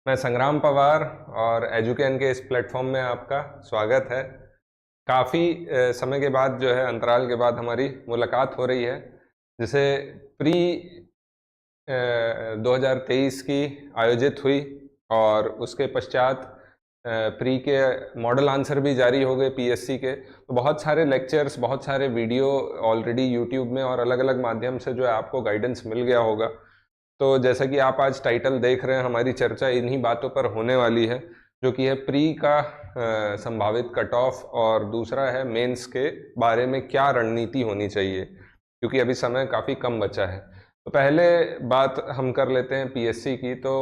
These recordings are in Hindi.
मैं संग्राम पवार और एजुकेन के इस प्लेटफॉर्म में आपका स्वागत है। काफ़ी समय के बाद जो है अंतराल के बाद हमारी मुलाकात हो रही है, जिसे प्री 2023 की आयोजित हुई और उसके पश्चात प्री के मॉडल आंसर भी जारी हो गए पीएससी के। तो बहुत सारे लेक्चर्स, बहुत सारे वीडियो ऑलरेडी यूट्यूब में और अलग अलग माध्यम से जो है आपको गाइडेंस मिल गया होगा। तो जैसा कि आप आज टाइटल देख रहे हैं, हमारी चर्चा इन्हीं बातों पर होने वाली है, जो कि है प्री का संभावित कट ऑफ और दूसरा है मेंस के बारे में क्या रणनीति होनी चाहिए, क्योंकि अभी समय काफ़ी कम बचा है। तो पहले बात हम कर लेते हैं पीएससी की। तो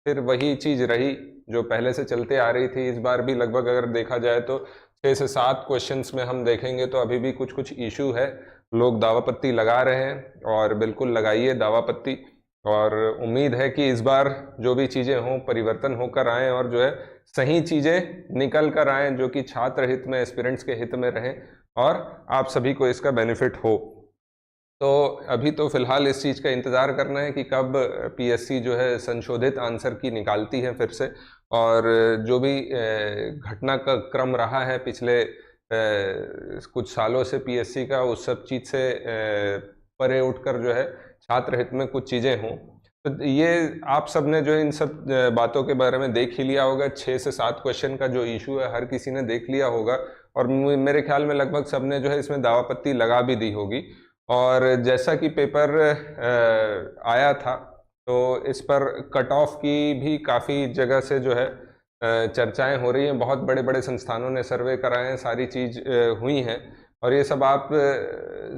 फिर वही चीज़ रही जो पहले से चलते आ रही थी। इस बार भी लगभग अगर देखा जाए तो 6 से 7 क्वेश्चंस में हम देखेंगे तो अभी भी कुछ कुछ इशू है। लोग दावापत्ती लगा रहे हैं और बिल्कुल लगाइए दावापत्ती, और उम्मीद है कि इस बार जो भी चीज़ें हों परिवर्तन होकर आएँ और जो है सही चीज़ें निकल कर आएँ, जो कि छात्र हित में, एस्पिरेंट्स के हित में रहें और आप सभी को इसका बेनिफिट हो। तो अभी तो फिलहाल इस चीज़ का इंतज़ार करना है कि कब पीएससी जो है संशोधित आंसर की निकालती है फिर से, और जो भी घटना का क्रम रहा है पिछले कुछ सालों से पीएससी का, उस सब चीज़ से परे उठकर जो है छात्र हित में कुछ चीज़ें हों। तो ये आप सब ने जो है इन सब बातों के बारे में देख ही लिया होगा। 6 से 7 क्वेश्चन का जो इशू है हर किसी ने देख लिया होगा, और मेरे ख्याल में लगभग सब ने जो है इसमें दावापत्ती लगा भी दी होगी। और जैसा कि पेपर आया था, तो इस पर कट ऑफ की भी काफ़ी जगह से जो है चर्चाएं हो रही हैं। बहुत बड़े बड़े संस्थानों ने सर्वे कराए हैं, सारी चीज़ हुई हैं, और ये सब आप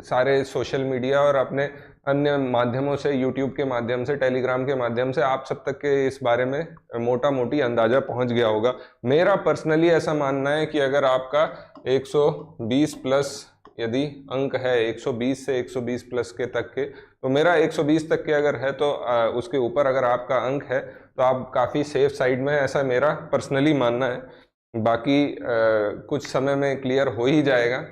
सारे सोशल मीडिया और अपने अन्य माध्यमों से, यूट्यूब के माध्यम से, टेलीग्राम के माध्यम से आप सब तक के इस बारे में मोटा मोटी अंदाज़ा पहुंच गया होगा। मेरा पर्सनली ऐसा मानना है कि अगर आपका 120 प्लस यदि अंक है, 120 से 120 प्लस के तक के, तो मेरा 120 तक के अगर है तो उसके ऊपर अगर आपका अंक है तो आप काफ़ी सेफ साइड में है, ऐसा मेरा पर्सनली मानना है। बाकी कुछ समय में क्लियर हो ही जाएगा,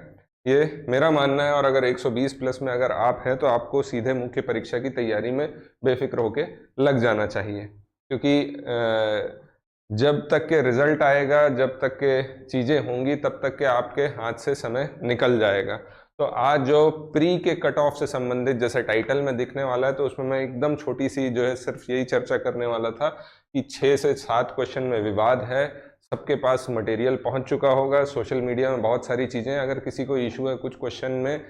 ये मेरा मानना है। और अगर 120 प्लस में अगर आप हैं तो आपको सीधे मुख्य परीक्षा की तैयारी में बेफिक्र होके लग जाना चाहिए, क्योंकि जब तक के रिजल्ट आएगा, जब तक के चीज़ें होंगी, तब तक के आपके हाथ से समय निकल जाएगा। तो आज जो प्री के कट ऑफ से संबंधित जैसे टाइटल में दिखने वाला है, तो उसमें मैं एकदम छोटी सी जो है सिर्फ यही चर्चा करने वाला था कि 6 से 7 क्वेश्चन में विवाद है। सबके पास मटेरियल पहुंच चुका होगा, सोशल मीडिया में बहुत सारी चीज़ें। अगर किसी को इशू है कुछ क्वेश्चन में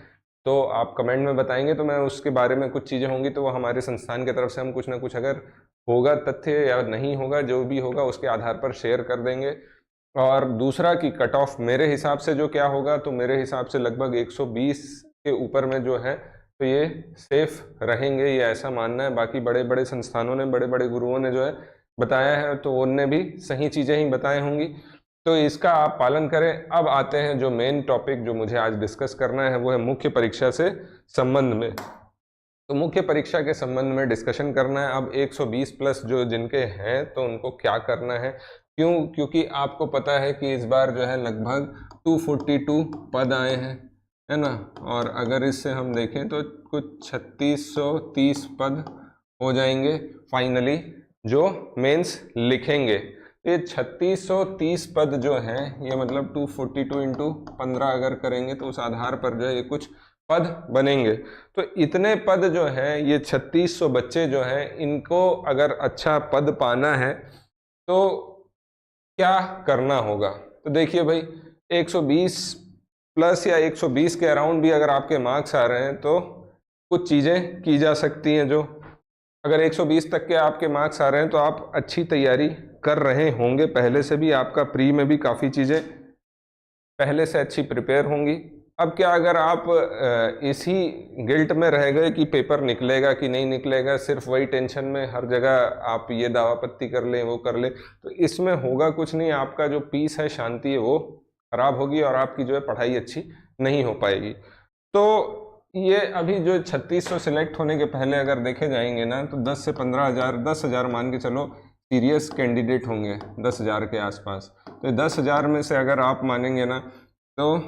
तो आप कमेंट में बताएंगे, तो मैं उसके बारे में कुछ चीज़ें होंगी तो वो हमारे संस्थान की तरफ से हम कुछ ना कुछ, अगर होगा तथ्य या नहीं होगा, जो भी होगा उसके आधार पर शेयर कर देंगे। और दूसरा कि कट ऑफ मेरे हिसाब से जो क्या होगा, तो मेरे हिसाब से लगभग 120 के ऊपर में जो है तो ये सेफ रहेंगे, ये ऐसा मानना है। बाकी बड़े बड़े संस्थानों ने, बड़े बड़े गुरुओं ने जो है बताया है, तो उनने भी सही चीज़ें ही बताई होंगी, तो इसका आप पालन करें। अब आते हैं जो मेन टॉपिक जो मुझे आज डिस्कस करना है, वो है मुख्य परीक्षा से संबंध में। तो मुख्य परीक्षा के संबंध में डिस्कशन करना है। अब 120 प्लस जो जिनके हैं तो उनको क्या करना है, क्योंकि आपको पता है कि इस बार जो है लगभग 242 पद आए हैं, है ना। और अगर इससे हम देखें तो कुछ 3630 पद हो जाएंगे फाइनली जो मेंस लिखेंगे। ये 3630 पद जो हैं, ये मतलब 242 इंटू 15 अगर करेंगे तो उस आधार पर जो है ये कुछ पद बनेंगे। तो इतने पद जो है, ये 3600 बच्चे जो हैं, इनको अगर अच्छा पद पाना है तो क्या करना होगा। तो देखिए भाई, 120 प्लस या 120 के अराउंड भी अगर आपके मार्क्स आ रहे हैं तो कुछ चीज़ें की जा सकती हैं। जो अगर 120 तक के आपके मार्क्स आ रहे हैं तो आप अच्छी तैयारी कर रहे होंगे, पहले से भी आपका प्री में भी काफ़ी चीज़ें पहले से अच्छी प्रिपेयर होंगी। अब क्या अगर आप इसी गिल्ट में रह गए कि पेपर निकलेगा कि नहीं निकलेगा, सिर्फ वही टेंशन में हर जगह आप ये दावापत्ती कर लें, वो कर लें, तो इसमें होगा कुछ नहीं। आपका जो पीस है, शांति है, वो खराब होगी और आपकी जो है पढ़ाई अच्छी नहीं हो पाएगी। तो ये अभी जो 3600 सिलेक्ट होने के पहले अगर देखे जाएंगे ना, तो 10 से 15,000, 10,000 मान के चलो सीरियस कैंडिडेट होंगे, 10,000 के आसपास। तो 10,000 में से अगर आप मानेंगे ना, तो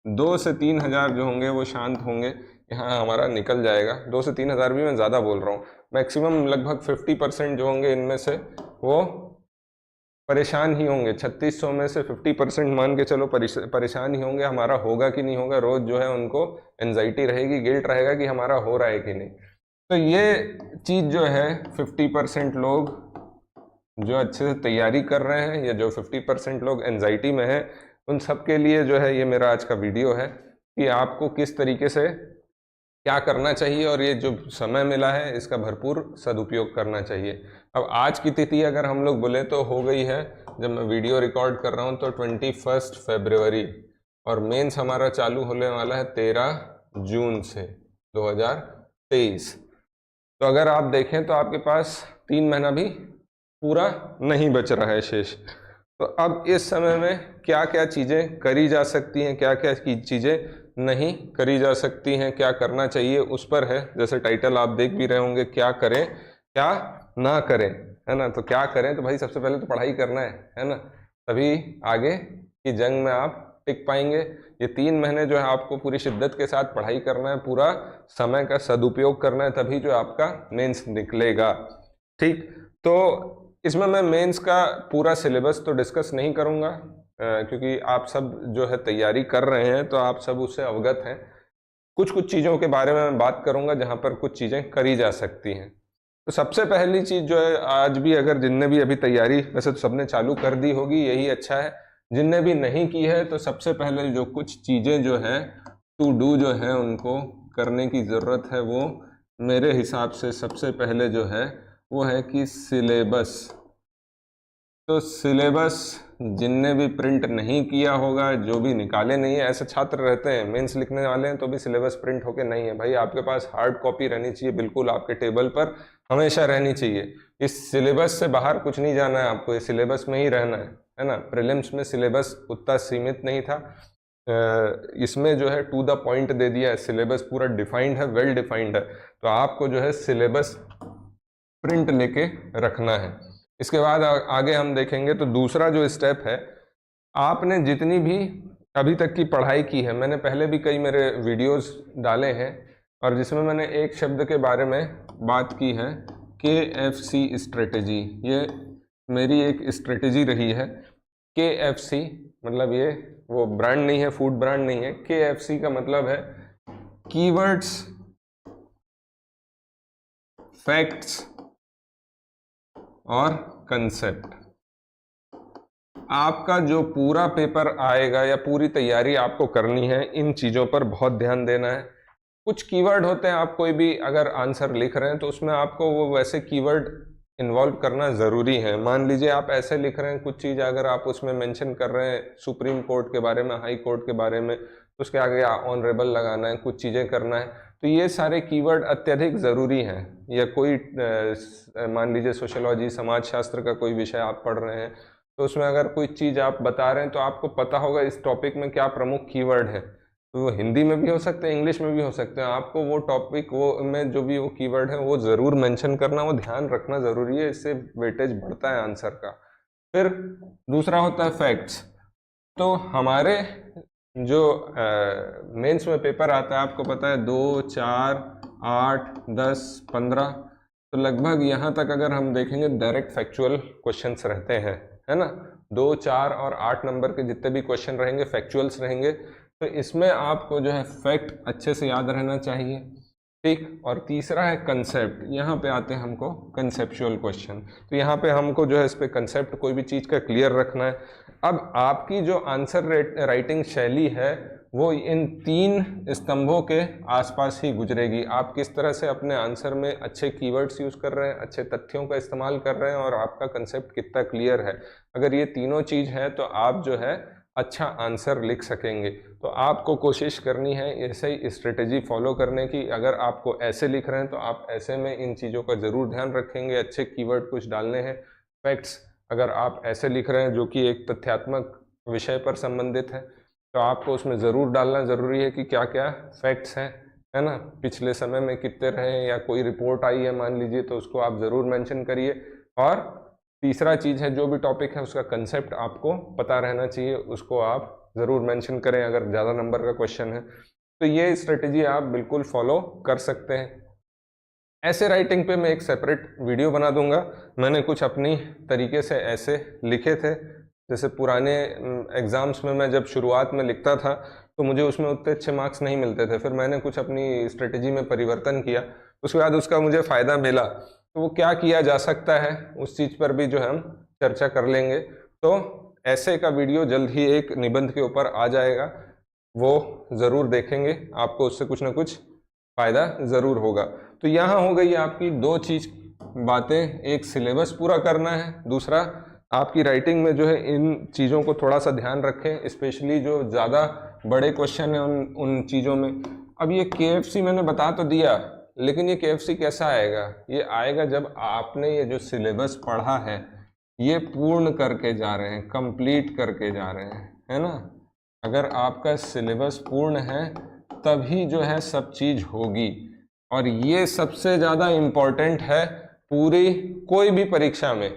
2 से 3,000 जो होंगे वो शांत होंगे, यहाँ हमारा निकल जाएगा। 2 से 3,000 भी मैं ज़्यादा बोल रहा हूँ, मैक्सिमम लगभग 50% जो होंगे इनमें से वो परेशान ही होंगे। 3600 में से 50% मान के चलो परेशान ही होंगे, हमारा होगा कि नहीं होगा। रोज जो है उनको एंजाइटी रहेगी, गिल्ट रहेगा कि हमारा हो रहा है कि नहीं। तो ये चीज़ जो है 50% लोग जो अच्छे से तैयारी कर रहे हैं, या जो 50% लोग एंजाइटी में हैं, उन सब के लिए जो है ये मेरा आज का वीडियो है कि आपको किस तरीके से क्या करना चाहिए, और ये जो समय मिला है इसका भरपूर सदुपयोग करना चाहिए। अब आज की तिथि अगर हम लोग बोले तो हो गई है, जब मैं वीडियो रिकॉर्ड कर रहा हूँ तो 21 फरवरी, और मेंस हमारा चालू होने वाला है 13 जून से 2023। तो अगर आप देखें तो आपके पास 3 महीना भी पूरा नहीं बच रहा है शेष। तो अब इस समय में क्या क्या चीज़ें करी जा सकती हैं, क्या क्या चीज़ें नहीं करी जा सकती हैं, क्या करना चाहिए उस पर है। जैसे टाइटल आप देख भी रहे होंगे, क्या करें क्या ना करें, है ना। तो क्या करें, तो भाई सबसे पहले तो पढ़ाई करना है ना, तभी आगे की जंग में आप टिक पाएंगे। ये 3 महीने जो है आपको पूरी शिद्दत के साथ पढ़ाई करना है, पूरा समय का सदुपयोग करना है, तभी जो आपका मेंस निकलेगा। ठीक, तो इसमें मैं मेंस का पूरा सिलेबस तो डिस्कस नहीं करूंगा, क्योंकि आप सब जो है तैयारी कर रहे हैं तो आप सब उससे अवगत हैं। कुछ कुछ चीज़ों के बारे में मैं बात करूंगा जहां पर कुछ चीज़ें करी जा सकती हैं। तो सबसे पहली चीज़ जो है, आज भी अगर जिनने भी अभी तैयारी वैसे तो सबने चालू कर दी होगी, यही अच्छा है। जिनने भी नहीं की है तो सबसे पहले जो कुछ चीज़ें जो है टू डू जो है उनको करने की ज़रूरत है, वो मेरे हिसाब से सबसे पहले जो है वो है कि सिलेबस। तो सिलेबस जिनने भी प्रिंट नहीं किया होगा, जो भी निकाले नहीं है, ऐसे छात्र रहते हैं मेंस लिखने वाले हैं तो भी सिलेबस प्रिंट होके नहीं है। भाई आपके पास हार्ड कॉपी रहनी चाहिए, बिल्कुल आपके टेबल पर हमेशा रहनी चाहिए। इस सिलेबस से बाहर कुछ नहीं जाना है आपको, इस सिलेबस में ही रहना है ना। प्रीलिम्स में सिलेबस उतना सीमित नहीं था, इसमें जो है टू द पॉइंट दे दिया है, सिलेबस पूरा डिफाइंड है, वेल डिफाइंड है। तो आपको जो है सिलेबस प्रिंट लेके रखना है। इसके बाद आगे हम देखेंगे तो दूसरा जो स्टेप है, आपने जितनी भी अभी तक की पढ़ाई की है, मैंने पहले भी कई मेरे वीडियोस डाले हैं और जिसमें मैंने एक शब्द के बारे में बात की है, KFC स्ट्रेटेजी। ये मेरी एक स्ट्रेटेजी रही है। KFC मतलब ये वो ब्रांड नहीं है, फूड ब्रांड नहीं है। KFC का मतलब है कीवर्ड्स, फैक्ट्स और कंसेप्ट। आपका जो पूरा पेपर आएगा या पूरी तैयारी आपको करनी है, इन चीज़ों पर बहुत ध्यान देना है। कुछ कीवर्ड होते हैं, आप कोई भी अगर आंसर लिख रहे हैं तो उसमें आपको वो वैसे कीवर्ड इन्वॉल्व करना ज़रूरी है। मान लीजिए आप ऐसे लिख रहे हैं कुछ चीज़, अगर आप उसमें मेंशन कर रहे हैं सुप्रीम कोर्ट के बारे में, हाई कोर्ट के बारे में, तो उसके आगे ऑनरेबल लगाना है, कुछ चीज़ें करना है, तो ये सारे कीवर्ड अत्यधिक ज़रूरी हैं। या कोई मान लीजिए सोशियोलॉजी, समाजशास्त्र का कोई विषय आप पढ़ रहे हैं, तो उसमें अगर कोई चीज़ आप बता रहे हैं तो आपको पता होगा इस टॉपिक में क्या प्रमुख कीवर्ड है। तो वो हिंदी में भी हो सकते हैं, इंग्लिश में भी हो सकते हैं। आपको वो टॉपिक वो में जो भी वो कीवर्ड है वो ज़रूर मेंशन करना, वो ध्यान रखना ज़रूरी है, इससे वेटेज बढ़ता है आंसर का। फिर दूसरा होता है फैक्ट्स। तो हमारे जो मेंस में पेपर आता है, आपको पता है 2, 4, 8, 10, 15, तो लगभग यहाँ तक अगर हम देखेंगे डायरेक्ट फैक्चुअल क्वेश्चंस रहते हैं, है ना। 2, 4 और 8 नंबर के जितने भी क्वेश्चन रहेंगे फैक्चुअल्स रहेंगे। तो इसमें आपको जो है फैक्ट अच्छे से याद रहना चाहिए, ठीक। और तीसरा है कंसेप्ट। यहाँ पे आते हैं हमको कंसेप्चुअल क्वेश्चन। तो यहाँ पे हमको जो है इस पे कंसेप्ट कोई भी चीज़ का क्लियर रखना है। अब आपकी जो आंसर राइटिंग शैली है वो इन 3 स्तंभों के आसपास ही गुजरेगी। आप किस तरह से अपने आंसर में अच्छे कीवर्ड्स यूज़ कर रहे हैं, अच्छे तथ्यों का इस्तेमाल कर रहे हैं, और आपका कंसेप्ट कितना क्लियर है। अगर ये तीनों चीज़ है तो आप जो है अच्छा आंसर लिख सकेंगे। तो आपको कोशिश करनी है ऐसे ही स्ट्रेटेजी फॉलो करने की। अगर आपको ऐसे लिख रहे हैं तो आप ऐसे में इन चीज़ों का ज़रूर ध्यान रखेंगे, अच्छे कीवर्ड कुछ डालने हैं। फैक्ट्स अगर आप ऐसे लिख रहे हैं जो कि एक तथ्यात्मक विषय पर संबंधित है, तो आपको उसमें ज़रूर डालना ज़रूरी है कि क्या क्या फैक्ट्स हैं, है ना। पिछले समय में कितने रहे, या कोई रिपोर्ट आई है मान लीजिए, तो उसको आप ज़रूर मेंशन करिए। और तीसरा चीज़ है, जो भी टॉपिक है उसका कंसेप्ट आपको पता रहना चाहिए, उसको आप ज़रूर मेंशन करें अगर ज़्यादा नंबर का क्वेश्चन है। तो ये स्ट्रेटेजी आप बिल्कुल फॉलो कर सकते हैं। ऐसे राइटिंग पे मैं एक सेपरेट वीडियो बना दूंगा। मैंने कुछ अपनी तरीके से ऐसे लिखे थे, जैसे पुराने एग्ज़ाम्स में मैं जब शुरुआत में लिखता था तो मुझे उसमें उतने अच्छे मार्क्स नहीं मिलते थे, फिर मैंने कुछ अपनी स्ट्रेटजी में परिवर्तन किया, उसके बाद उसका मुझे फ़ायदा मिला। तो वो क्या किया जा सकता है उस चीज़ पर भी जो है हम चर्चा कर लेंगे। तो ऐसे का वीडियो जल्द ही एक निबंध के ऊपर आ जाएगा, वो ज़रूर देखेंगे, आपको उससे कुछ ना कुछ फ़ायदा ज़रूर होगा। तो यहाँ हो गई आपकी दो चीज़ बातें, एक सिलेबस पूरा करना है, दूसरा आपकी राइटिंग में जो है इन चीज़ों को थोड़ा सा ध्यान रखें, स्पेशली जो ज़्यादा बड़े क्वेश्चन हैं उन चीज़ों में। अब ये KFC मैंने बता तो दिया, लेकिन ये KFC कैसा आएगा? ये आएगा जब आपने ये जो सिलेबस पढ़ा है ये पूर्ण करके जा रहे हैं, कंप्लीट करके जा रहे हैं, है ना। अगर आपका सिलेबस पूर्ण है तभी जो है सब चीज़ होगी, और ये सबसे ज़्यादा इम्पोर्टेंट है पूरी कोई भी परीक्षा में,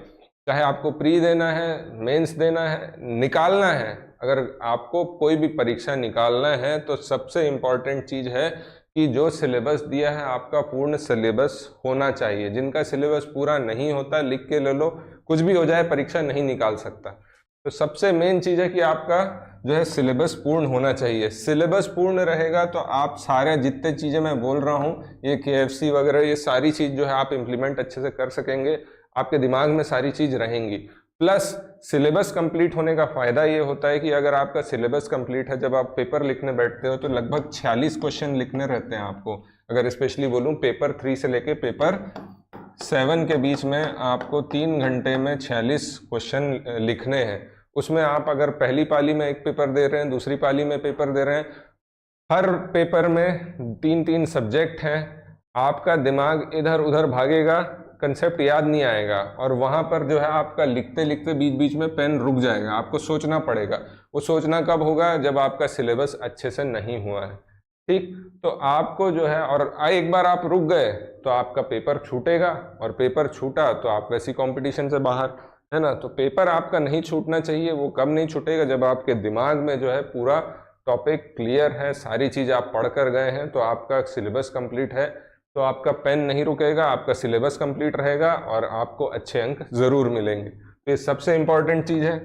चाहे आपको प्री देना है, मेंस देना है, निकालना है। अगर आपको कोई भी परीक्षा निकालना है तो सबसे इम्पोर्टेंट चीज़ है कि जो सिलेबस दिया है आपका पूर्ण सिलेबस होना चाहिए। जिनका सिलेबस पूरा नहीं होता लिख के ले लो, कुछ भी हो जाए परीक्षा नहीं निकाल सकता। तो सबसे मेन चीज़ है कि आपका जो है सिलेबस पूर्ण होना चाहिए। सिलेबस पूर्ण रहेगा तो आप सारे जितने चीज़ें मैं बोल रहा हूँ, ये KFC वगैरह, ये सारी चीज़ जो है आप इम्प्लीमेंट अच्छे से कर सकेंगे, आपके दिमाग में सारी चीज़ रहेंगी। प्लस सिलेबस कंप्लीट होने का फ़ायदा ये होता है कि अगर आपका सिलेबस कंप्लीट है, जब आप पेपर लिखने बैठते हो तो लगभग 46 क्वेश्चन लिखने रहते हैं आपको। अगर स्पेशली बोलूँ पेपर 3 से लेके पेपर 7 के बीच में आपको 3 घंटे में 46 क्वेश्चन लिखने हैं। उसमें आप अगर पहली पाली में एक पेपर दे रहे हैं, दूसरी पाली में पेपर दे रहे हैं, हर पेपर में 3-3 सब्जेक्ट हैं, आपका दिमाग इधर उधर भागेगा, कंसेप्ट याद नहीं आएगा, और वहाँ पर जो है आपका लिखते लिखते बीच बीच में पेन रुक जाएगा, आपको सोचना पड़ेगा। वो सोचना कब होगा? जब आपका सिलेबस अच्छे से नहीं हुआ है, ठीक। तो आपको जो है, और एक बार आप रुक गए तो आपका पेपर छूटेगा, और पेपर छूटा तो आप वैसी कंपटीशन से बाहर, है ना। तो पेपर आपका नहीं छूटना चाहिए। वो कब नहीं छूटेगा? जब आपके दिमाग में जो है पूरा टॉपिक क्लियर है, सारी चीज़ आप पढ़ कर गए हैं, तो आपका सिलेबस कंप्लीट है, तो आपका पेन नहीं रुकेगा, आपका सिलेबस कंप्लीट रहेगा और आपको अच्छे अंक ज़रूर मिलेंगे। तो ये सबसे इम्पॉर्टेंट चीज़ है।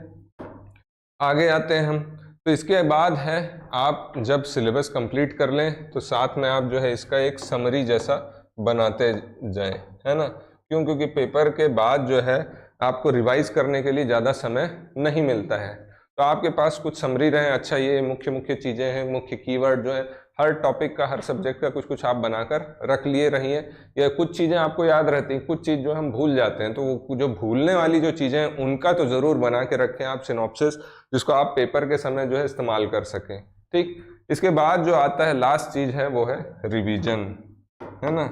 आगे आते हैं हम। तो इसके बाद है, आप जब सिलेबस कंप्लीट कर लें तो साथ में आप जो है इसका एक समरी जैसा बनाते जाएं, है ना। क्यों? क्योंकि पेपर के बाद जो है आपको रिवाइज करने के लिए ज़्यादा समय नहीं मिलता है, तो आपके पास कुछ समरी रहे। अच्छा, ये मुख्य मुख्य चीज़ें हैं, मुख्य कीवर्ड जो है हर टॉपिक का, हर सब्जेक्ट का कुछ कुछ आप बनाकर रख लिए रहिए। या कुछ चीज़ें आपको याद रहती हैं, कुछ चीज़ जो हम भूल जाते हैं, तो वो जो भूलने वाली जो चीज़ें हैं उनका तो ज़रूर बना के रखें आप सिनॉप्सिस, जिसको आप पेपर के समय जो है इस्तेमाल कर सकें, ठीक। इसके बाद जो आता है लास्ट चीज़ है वो है रिवीजन, है ना।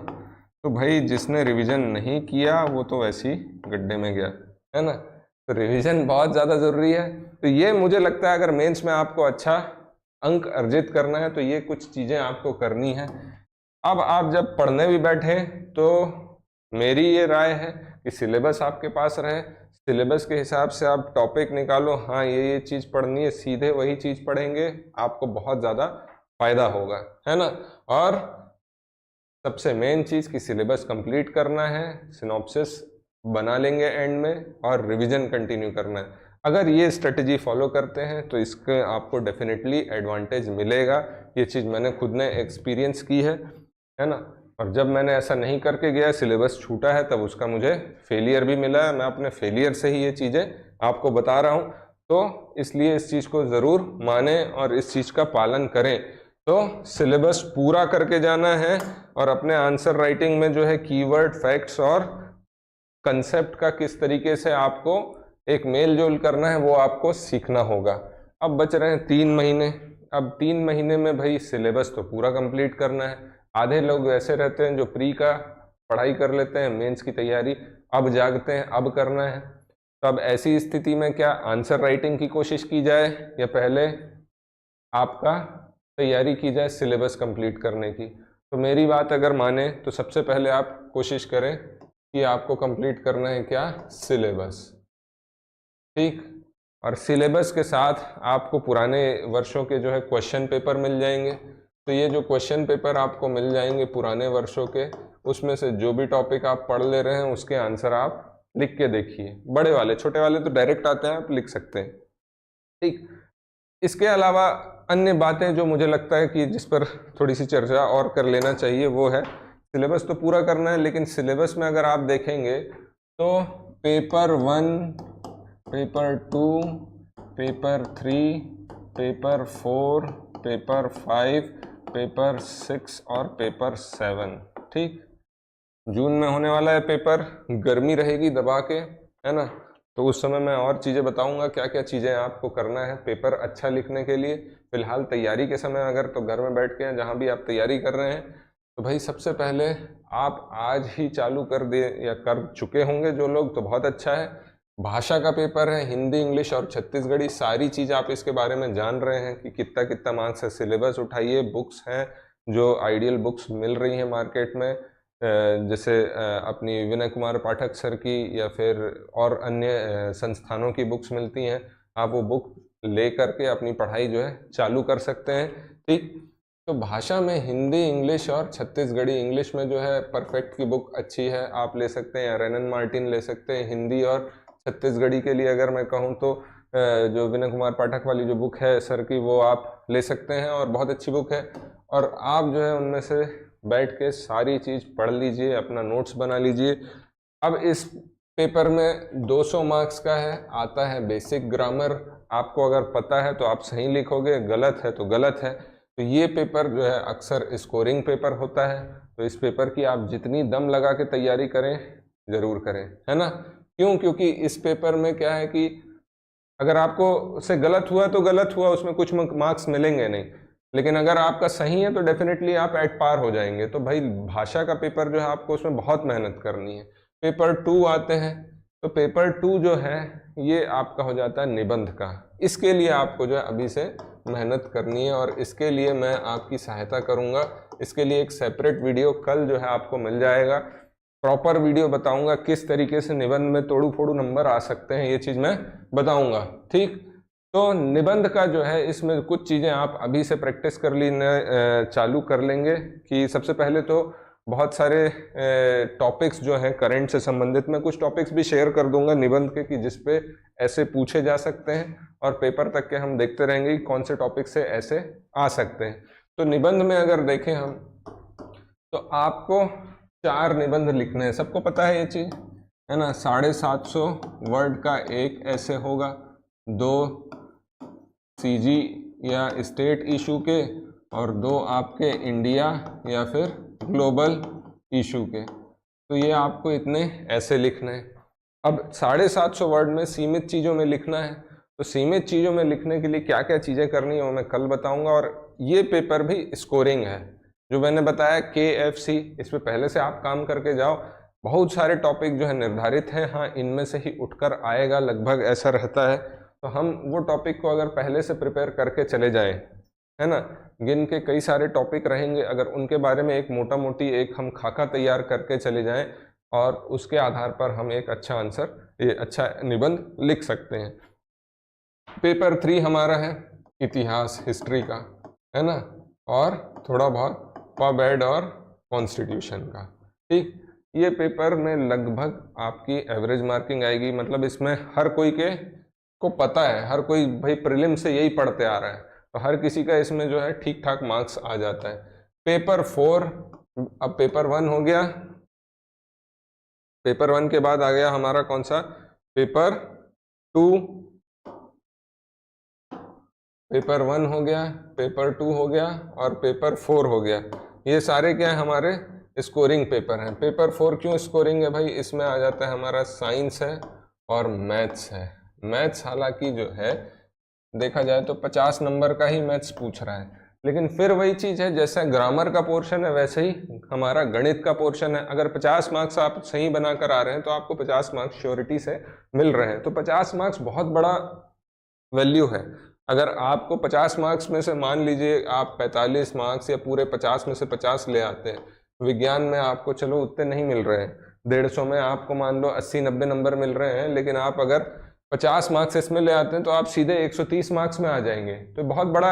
तो भाई जिसने रिवीजन नहीं किया वो तो वैसे ही गड्ढे में गया, है ना। तो रिवीजन बहुत ज़्यादा ज़रूरी है। तो ये मुझे लगता है अगर मेंस में आपको अच्छा अंक अर्जित करना है तो ये कुछ चीज़ें आपको करनी है। अब आप जब पढ़ने भी बैठे तो मेरी ये राय है कि सिलेबस आपके पास रहे, सिलेबस के हिसाब से आप टॉपिक निकालो, हाँ ये चीज़ पढ़नी है, सीधे वही चीज़ पढ़ेंगे, आपको बहुत ज़्यादा फायदा होगा, है ना। और सबसे मेन चीज़ कि सिलेबस कंप्लीट करना है, सिनॉप्सिस बना लेंगे एंड में, और रिवीजन कंटिन्यू करना है। अगर ये स्ट्रेटजी फॉलो करते हैं तो इसके आपको डेफिनेटली एडवांटेज मिलेगा। ये चीज़ मैंने खुद ने एक्सपीरियंस की है ना। और जब मैंने ऐसा नहीं करके गया, सिलेबस छूटा है, तब उसका मुझे फेलियर भी मिला है। मैं अपने फेलियर से ही ये चीज़ें आपको बता रहा हूँ, तो इसलिए इस चीज़ को ज़रूर माने और इस चीज़ का पालन करें। तो सिलेबस पूरा करके जाना है, और अपने आंसर राइटिंग में जो है कीवर्ड, फैक्ट्स और कंसेप्ट का किस तरीके से आपको एक मेल जोल करना है वो आपको सीखना होगा। अब बच रहे हैं 3 महीने। अब 3 महीने में भाई सिलेबस तो पूरा कंप्लीट करना है। आधे लोग ऐसे रहते हैं जो प्री का पढ़ाई कर लेते हैं, मेंस की तैयारी अब जागते हैं, अब करना है। तो अब ऐसी स्थिति में क्या आंसर राइटिंग की कोशिश की जाए, या पहले आपका तैयारी की जाए सिलेबस कंप्लीट करने की? तो मेरी बात अगर माने तो सबसे पहले आप कोशिश करें कि आपको कंप्लीट करना है क्या? सिलेबस, ठीक। और सिलेबस के साथ आपको पुराने वर्षों के जो है क्वेश्चन पेपर मिल जाएंगे, तो ये जो क्वेश्चन पेपर आपको मिल जाएंगे पुराने वर्षों के, उसमें से जो भी टॉपिक आप पढ़ ले रहे हैं उसके आंसर आप लिख के देखिए। बड़े वाले, छोटे वाले तो डायरेक्ट आते हैं, आप लिख सकते हैं। ठीक, इसके अलावा अन्य बातें जो मुझे लगता है कि जिस पर थोड़ी सी चर्चा और कर लेना चाहिए वो है, सिलेबस तो पूरा करना है, लेकिन सिलेबस में अगर आप देखेंगे तो paper 1, paper 2, paper 3, paper 4, paper 5, paper 6 और पेपर 7, ठीक। जून में होने वाला है पेपर, गर्मी रहेगी दबा के, है ना, तो उस समय मैं और चीज़ें बताऊंगा क्या क्या चीज़ें आपको करना है पेपर अच्छा लिखने के लिए। फिलहाल तैयारी के समय अगर तो घर में बैठ के जहाँ भी आप तैयारी कर रहे हैं तो भाई सबसे पहले आप आज ही चालू कर दे या कर चुके होंगे जो लोग, तो बहुत अच्छा है। भाषा का पेपर है, हिंदी, इंग्लिश और छत्तीसगढ़ी, सारी चीज़ आप इसके बारे में जान रहे हैं कि कितना कितना मार्क्स है। सिलेबस उठाइए, बुक्स हैं जो आइडियल बुक्स मिल रही हैं मार्केट में, जैसे अपनी विनय कुमार पाठक सर की या फिर और अन्य संस्थानों की बुक्स मिलती हैं, आप वो बुक ले करके अपनी पढ़ाई जो है चालू कर सकते हैं। ठीक, तो भाषा में हिंदी, इंग्लिश और छत्तीसगढ़ी, इंग्लिश में जो है परफेक्ट की बुक अच्छी है, आप ले सकते हैं, रेनन मार्टिन ले सकते हैं। हिंदी और छत्तीसगढ़ी के लिए अगर मैं कहूँ तो जो विनय कुमार पाठक वाली जो बुक है सर की, वो आप ले सकते हैं और बहुत अच्छी बुक है। और आप जो है उनमें से बैठ के सारी चीज़ पढ़ लीजिए, अपना नोट्स बना लीजिए। अब इस पेपर में 200 मार्क्स का है, आता है बेसिक ग्रामर। आपको अगर पता है तो आप सही लिखोगे, गलत है तो गलत है। तो ये पेपर जो है अक्सर स्कोरिंग पेपर होता है, तो इस पेपर की आप जितनी दम लगा के तैयारी करें, ज़रूर करें, है ना। क्यों? क्योंकि इस पेपर में क्या है कि अगर आपको उससे गलत हुआ तो गलत हुआ, उसमें कुछ मार्क्स मिलेंगे नहीं, लेकिन अगर आपका सही है तो डेफिनेटली आप एट पार हो जाएंगे। तो भाई भाषा का पेपर जो है आपको उसमें बहुत मेहनत करनी है। पेपर 2 आते हैं, तो पेपर 2 जो है ये आपका हो जाता है निबंध का। इसके लिए आपको जो है अभी से मेहनत करनी है और इसके लिए मैं आपकी सहायता करूंगा। इसके लिए एक सेपरेट वीडियो कल जो है आपको मिल जाएगा, प्रॉपर वीडियो बताऊंगा किस तरीके से निबंध में तोड़ू फोड़ू नंबर आ सकते हैं, ये चीज़ मैं बताऊंगा। ठीक, तो निबंध का जो है इसमें कुछ चीज़ें आप अभी से प्रैक्टिस कर लेना चालू कर लेंगे कि सबसे पहले तो बहुत सारे टॉपिक्स जो हैं करंट से संबंधित, मैं कुछ टॉपिक्स भी शेयर कर दूंगा निबंध के कि जिस पे ऐसे पूछे जा सकते हैं और पेपर तक के हम देखते रहेंगे कि कौन से टॉपिक से ऐसे आ सकते हैं। तो निबंध में अगर देखें हम तो आपको 4 निबंध लिखने हैं, सबको पता है ये चीज़, है ना। 750 वर्ड का एक ऐसे होगा, 2 सीजी या स्टेट इशू के और 2 आपके इंडिया या फिर ग्लोबल इशू के। तो ये आपको इतने ऐसे लिखने हैं। अब 750 वर्ड में सीमित चीज़ों में लिखना है, तो सीमित चीज़ों में लिखने के लिए क्या क्या चीज़ें करनी है वो मैं कल बताऊंगा। और ये पेपर भी स्कोरिंग है, जो मैंने बताया KFC, इस पर पहले से आप काम करके जाओ। बहुत सारे टॉपिक जो है निर्धारित हैं, हाँ इनमें से ही उठकर आएगा, लगभग ऐसा रहता है। तो हम वो टॉपिक को अगर पहले से प्रिपेयर करके चले जाएं, है ना, गिन के कई सारे टॉपिक रहेंगे, अगर उनके बारे में एक मोटा मोटी एक हम खाका तैयार करके चले जाएं और उसके आधार पर हम एक अच्छा आंसर, ये अच्छा निबंध लिख सकते हैं। पेपर 3 हमारा है इतिहास, हिस्ट्री का, है ना, और थोड़ा बहुत पब-एड और कॉन्स्टिट्यूशन का। ठीक, ये पेपर में लगभग आपकी एवरेज मार्किंग आएगी, मतलब इसमें हर कोई को पता है, हर कोई भाई प्रीलिम से यही पढ़ते आ रहा है, तो हर किसी का इसमें जो है ठीक ठाक मार्क्स आ जाता है। पेपर 4, अब पेपर 1 हो गया, पेपर 1 के बाद आ गया हमारा कौन सा, पेपर 2। पेपर 1 हो गया, पेपर 2 हो गया और पेपर 4 हो गया। ये सारे क्या है, हमारे स्कोरिंग पेपर हैं। पेपर 4 क्यों स्कोरिंग है भाई, इसमें आ जाता है हमारा साइंस है और मैथ्स है। मैथ्स हालांकि जो है देखा जाए तो 50 नंबर का ही मैथ्स पूछ रहा है, लेकिन फिर वही चीज़ है, जैसा ग्रामर का पोर्शन है वैसे ही हमारा गणित का पोर्शन है। अगर 50 मार्क्स आप सही बनाकर आ रहे हैं तो आपको 50 मार्क्स श्योरिटी से मिल रहे हैं। तो 50 मार्क्स बहुत बड़ा वैल्यू है। अगर आपको 50 मार्क्स में से मान लीजिए आप 45 मार्क्स या पूरे 50 में से 50 ले आते हैं, विज्ञान में आपको चलो उतने नहीं मिल रहे हैं, 150 में आपको मान लो 80-90 नंबर मिल रहे हैं, लेकिन आप अगर 50 मार्क्स इसमें ले आते हैं तो आप सीधे 130 मार्क्स में आ जाएंगे, तो बहुत बड़ा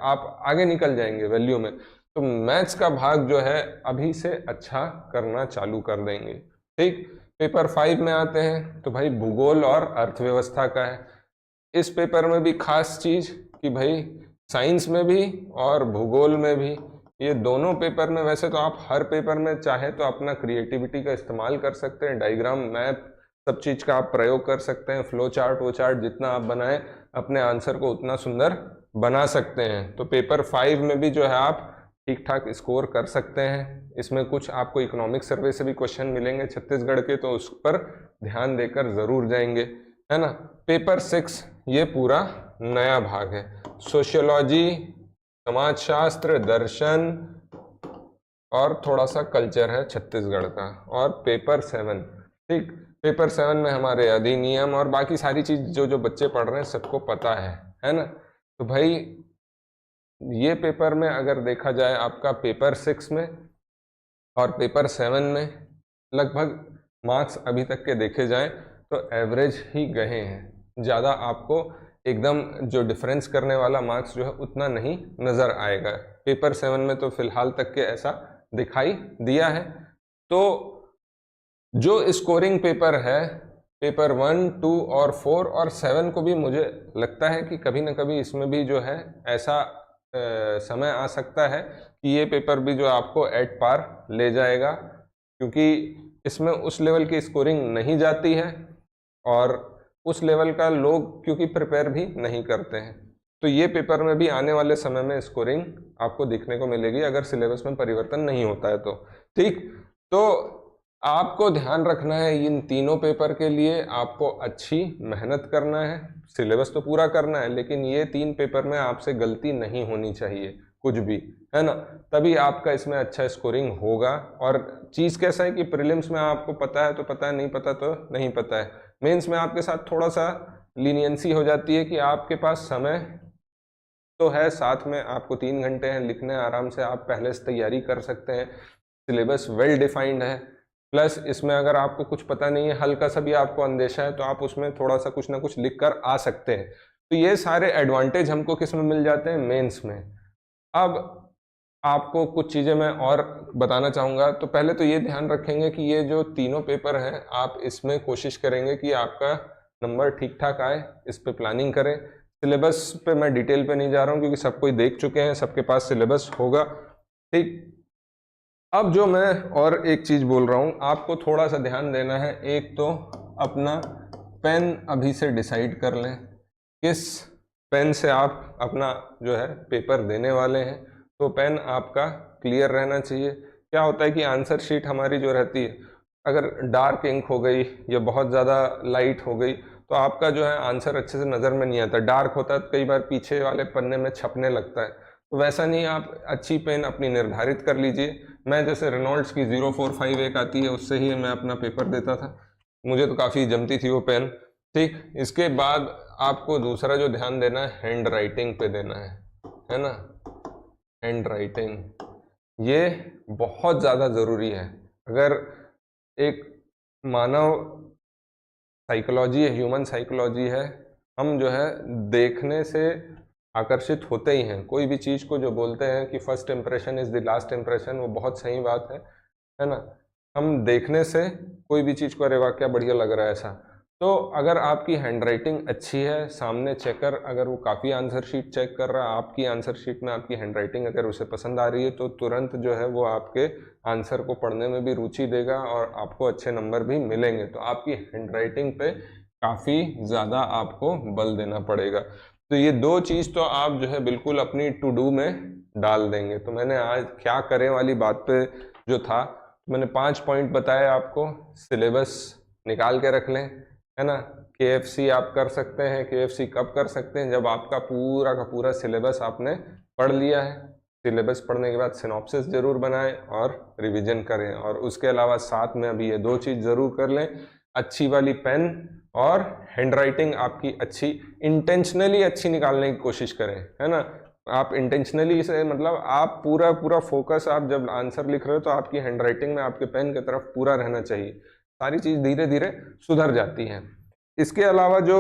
आप आगे निकल जाएंगे वैल्यू में। तो मैथ्स का भाग जो है अभी से अच्छा करना चालू कर देंगे। ठीक, पेपर 5 में आते हैं तो भाई भूगोल और अर्थव्यवस्था का है। इस पेपर में भी खास चीज कि भाई साइंस में भी और भूगोल में भी, ये दोनों पेपर में, वैसे तो आप हर पेपर में चाहे तो अपना क्रिएटिविटी का इस्तेमाल कर सकते हैं, डायग्राम, मैप, सब चीज का आप प्रयोग कर सकते हैं, फ्लो चार्ट वो चार्ट जितना आप बनाएं अपने आंसर को उतना सुंदर बना सकते हैं। तो पेपर 5 में भी जो है आप ठीक ठाक स्कोर कर सकते हैं। इसमें कुछ आपको इकोनॉमिक सर्वे से भी क्वेश्चन मिलेंगे छत्तीसगढ़ के, तो उस पर ध्यान देकर जरूर जाएंगे, है ना। पेपर 6 ये पूरा नया भाग है, सोशियोलॉजी, समाजशास्त्र, दर्शन और थोड़ा सा कल्चर है छत्तीसगढ़ का। और पेपर 7, ठीक, पेपर 7 में हमारे अधिनियम और बाकी सारी चीज जो बच्चे पढ़ रहे हैं सबको पता है ना। तो भाई ये पेपर में अगर देखा जाए आपका पेपर 6 में और पेपर 7 में लगभग मार्क्स अभी तक के देखे जाएं तो एवरेज ही गए हैं, ज़्यादा आपको एकदम जो डिफरेंस करने वाला मार्क्स जो है उतना नहीं नज़र आएगा। पेपर 7 में तो फिलहाल तक के ऐसा दिखाई दिया है। तो जो स्कोरिंग पेपर है पेपर 1, 2 और 4 और 7 को भी मुझे लगता है कि कभी ना कभी इसमें भी जो है ऐसा समय आ सकता है कि ये पेपर भी जो आपको एट पार ले जाएगा, क्योंकि इसमें उस लेवल की स्कोरिंग नहीं जाती है और उस लेवल का लोग क्योंकि प्रिपेयर भी नहीं करते हैं। तो ये पेपर में भी आने वाले समय में स्कोरिंग आपको देखने को मिलेगी अगर सिलेबस में परिवर्तन नहीं होता है तो। ठीक, तो आपको ध्यान रखना है इन तीनों पेपर के लिए आपको अच्छी मेहनत करना है, सिलेबस तो पूरा करना है, लेकिन ये 3 पेपर में आपसे गलती नहीं होनी चाहिए कुछ भी, है ना, तभी आपका इसमें अच्छा स्कोरिंग होगा। और चीज़ कैसा है कि प्रीलिम्स में आपको पता है तो पता है, नहीं पता तो नहीं पता है। मेंस में आपके साथ थोड़ा सा लीनियंसी हो जाती है कि आपके पास समय तो है, साथ में आपको 3 घंटे हैं लिखने, आराम से आप पहले से तैयारी कर सकते हैं, सिलेबस वेल डिफाइंड है। प्लस इसमें अगर आपको कुछ पता नहीं है, हल्का सा भी आपको अंदेशा है, तो आप उसमें थोड़ा सा कुछ ना कुछ लिख कर आ सकते हैं। तो ये सारे एडवांटेज हमको किस में मिल जाते हैं, मेंस में। अब आपको कुछ चीज़ें मैं और बताना चाहूँगा। तो पहले तो ये ध्यान रखेंगे कि ये जो तीनों पेपर हैं आप इसमें कोशिश करेंगे कि आपका नंबर ठीक ठाक आए, इस पे प्लानिंग करें। सिलेबस पे मैं डिटेल पे नहीं जा रहा हूँ क्योंकि सब कोई देख चुके हैं, सबके पास सिलेबस होगा। ठीक, अब जो मैं और एक चीज़ बोल रहा हूँ आपको थोड़ा सा ध्यान देना है। एक तो अपना पेन अभी से डिसाइड कर लें, किस पेन से आप अपना जो है पेपर देने वाले हैं, तो पेन आपका क्लियर रहना चाहिए। क्या होता है कि आंसर शीट हमारी जो रहती है अगर डार्क इंक हो गई या बहुत ज़्यादा लाइट हो गई तो आपका जो है आंसर अच्छे से नज़र में नहीं आता। डार्क होता है तो कई बार पीछे वाले पन्ने में छपने लगता है, तो वैसा नहीं, आप अच्छी पेन अपनी निर्धारित कर लीजिए। मैं जैसे रेनॉल्ड्स की 045 एक आती है उससे ही मैं अपना पेपर देता था, मुझे तो काफ़ी जमती थी वो पेन। ठीक, इसके बाद आपको दूसरा जो ध्यान देना है हैंड राइटिंग पे देना है ना। हैंड राइटिंग ये बहुत ज़्यादा ज़रूरी है। अगर एक मानव साइकोलॉजी है, ह्यूमन साइकोलॉजी है, हम जो है देखने से आकर्षित होते ही हैं। कोई भी चीज़ को जो बोलते हैं कि first impression is the last impression, वो बहुत सही बात है ना। हम देखने से कोई भी चीज़ को अरे वाह क्या बढ़िया लग रहा है ऐसा। तो अगर आपकी हैंडराइटिंग अच्छी है, सामने चेकर अगर वो काफ़ी आंसर शीट चेक कर रहा है, आपकी आंसर शीट में आपकी हैंडराइटिंग अगर उसे पसंद आ रही है तो तुरंत जो है वो आपके आंसर को पढ़ने में भी रुचि देगा और आपको अच्छे नंबर भी मिलेंगे। तो आपकी हैंडराइटिंग पे काफ़ी ज़्यादा आपको बल देना पड़ेगा। तो ये 2 चीज़ तो आप जो है बिल्कुल अपनी टू डू में डाल देंगे। तो मैंने आज क्या करें वाली बात पे जो था मैंने 5 पॉइंट बताए आपको। सिलेबस निकाल के रख लें, है ना। KFC आप कर सकते हैं। KFC कब कर सकते हैं, जब आपका पूरा का पूरा सिलेबस आपने पढ़ लिया है। सिलेबस पढ़ने के बाद सिनॉप्सिस जरूर बनाएं और रिवीजन करें। और उसके अलावा साथ में अभी ये 2 चीज़ ज़रूर कर लें, अच्छी वाली पेन और हैंडराइटिंग आपकी अच्छी, इंटेंशनली अच्छी निकालने की कोशिश करें, है ना। आप इंटेंशनली से मतलब आप पूरा पूरा फोकस, आप जब आंसर लिख रहे हो तो आपकी हैंडराइटिंग में आपके पेन की तरफ पूरा रहना चाहिए। सारी चीज़ धीरे धीरे सुधर जाती हैं। इसके अलावा जो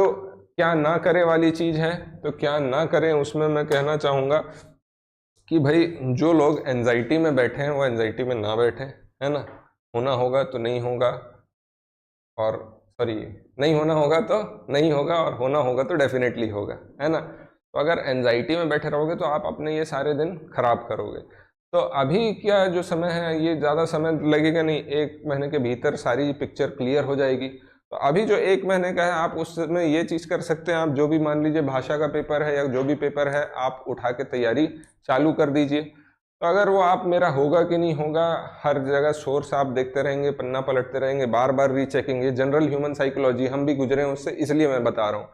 क्या ना करे वाली चीज़ है, तो क्या ना करें उसमें मैं कहना चाहूँगा कि भाई जो लोग एंजाइटी में बैठे हैं वो एंजाइटी में ना बैठें, है ना। होना होगा तो नहीं होगा, और सॉरी नहीं होना होगा तो नहीं होगा, और होना होगा तो डेफिनेटली होगा, है ना। तो अगर एंजाइटी में बैठे रहोगे तो आप अपने ये सारे दिन खराब करोगे। तो अभी क्या जो समय है ये ज़्यादा समय लगेगा नहीं, 1 महीने के भीतर सारी पिक्चर क्लियर हो जाएगी। तो अभी जो 1 महीने का है आप उसमें ये चीज़ कर सकते हैं, आप जो भी मान लीजिए भाषा का पेपर है या जो भी पेपर है आप उठा के तैयारी चालू कर दीजिए। तो अगर वो आप मेरा होगा कि नहीं होगा, हर जगह सोर्स आप देखते रहेंगे, पन्ना पलटते रहेंगे, बार बार रीचेकिंग, ये जनरल ह्यूमन साइकोलॉजी, हम भी गुजरे हैं उससे, इसलिए मैं बता रहा हूँ।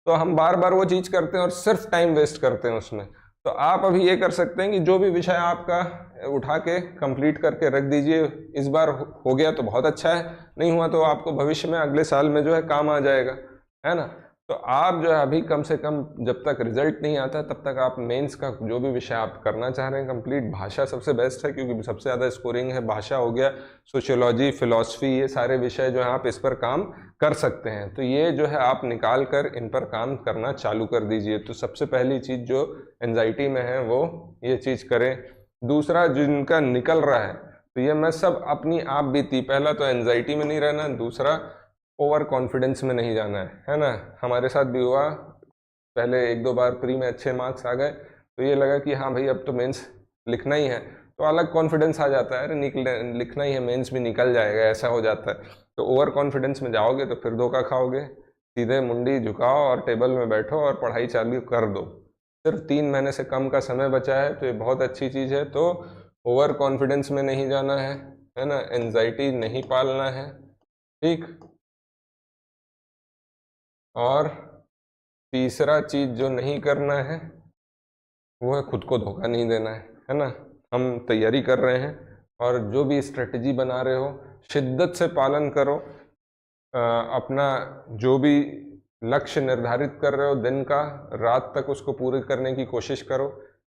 तो हम बार बार वो चीज़ करते हैं और सिर्फ टाइम वेस्ट करते हैं उसमें। तो आप अभी ये कर सकते हैं कि जो भी विषय आपका उठा के कंप्लीट करके रख दीजिए। इस बार हो गया तो बहुत अच्छा है, नहीं हुआ तो आपको भविष्य में अगले साल में जो है काम आ जाएगा, है ना। तो आप जो है अभी कम से कम जब तक रिजल्ट नहीं आता तब तक आप मेंस का जो भी विषय आप करना चाह रहे हैं कंप्लीट, भाषा सबसे बेस्ट है क्योंकि सबसे ज़्यादा स्कोरिंग है, भाषा हो गया, सोशियोलॉजी, फिलॉसफी, ये सारे विषय जो है आप इस पर काम कर सकते हैं। तो ये जो है आप निकाल कर इन पर काम करना चालू कर दीजिए। तो सबसे पहली चीज़ जो एंजाइटी में है वो ये चीज़ करें। दूसरा जिनका निकल रहा है तो ये मैं सब अपनी आप बीती, पहला तो एंजाइटी में नहीं रहना, दूसरा ओवर कॉन्फिडेंस में नहीं जाना है ना। हमारे साथ भी हुआ, पहले 1-2 बार प्री में अच्छे मार्क्स आ गए तो ये लगा कि हाँ भाई अब तो मेंस लिखना ही है, तो अलग कॉन्फिडेंस आ जाता है, अरे लिखना ही है, मेंस भी निकल जाएगा, ऐसा हो जाता है। तो ओवर कॉन्फिडेंस में जाओगे तो फिर धोखा खाओगे। सीधे मुंडी झुकाओ और टेबल में बैठो और पढ़ाई चालू कर दो। सिर्फ 3 महीने से कम का समय बचा है तो ये बहुत अच्छी चीज़ है। तो ओवर कॉन्फिडेंस में नहीं जाना है ना, एंजाइटी नहीं पालना है, ठीक। और तीसरा चीज़ जो नहीं करना है वो है खुद को धोखा नहीं देना है ना। हम तैयारी कर रहे हैं और जो भी स्ट्रेटजी बना रहे हो शिद्दत से पालन करो। अपना जो भी लक्ष्य निर्धारित कर रहे हो दिन का, रात तक उसको पूरे करने की कोशिश करो।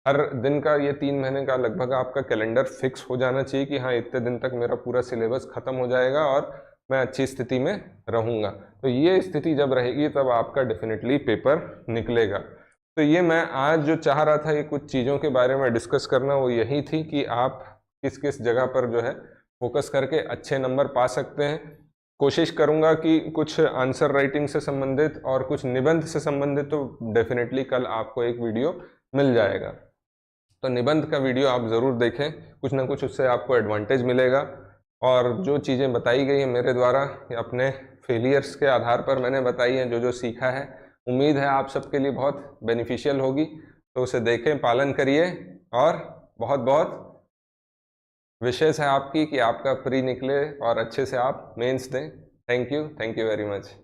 हर दिन का ये 3 महीने का लगभग आपका कैलेंडर फिक्स हो जाना चाहिए कि हाँ इतने दिन तक मेरा पूरा सिलेबस ख़त्म हो जाएगा और मैं अच्छी स्थिति में रहूँगा। तो ये स्थिति जब रहेगी तब आपका डेफिनेटली पेपर निकलेगा। तो ये मैं आज जो चाह रहा था ये कुछ चीज़ों के बारे में डिस्कस करना, वो यही थी कि आप किस किस जगह पर जो है फोकस करके अच्छे नंबर पा सकते हैं। कोशिश करूंगा कि कुछ आंसर राइटिंग से संबंधित और कुछ निबंध से संबंधित तो डेफिनेटली कल आपको एक वीडियो मिल जाएगा। तो निबंध का वीडियो आप ज़रूर देखें, कुछ ना कुछ उससे आपको एडवांटेज मिलेगा। और जो चीज़ें बताई गई हैं मेरे द्वारा अपने फेलियर्स के आधार पर मैंने बताई हैं, जो जो सीखा है, उम्मीद है आप सबके लिए बहुत बेनिफिशियल होगी। तो उसे देखें, पालन करिए और बहुत बहुत विशेष है आपकी कि आपका प्री निकले और अच्छे से आप मेंस दें। Thank you very much.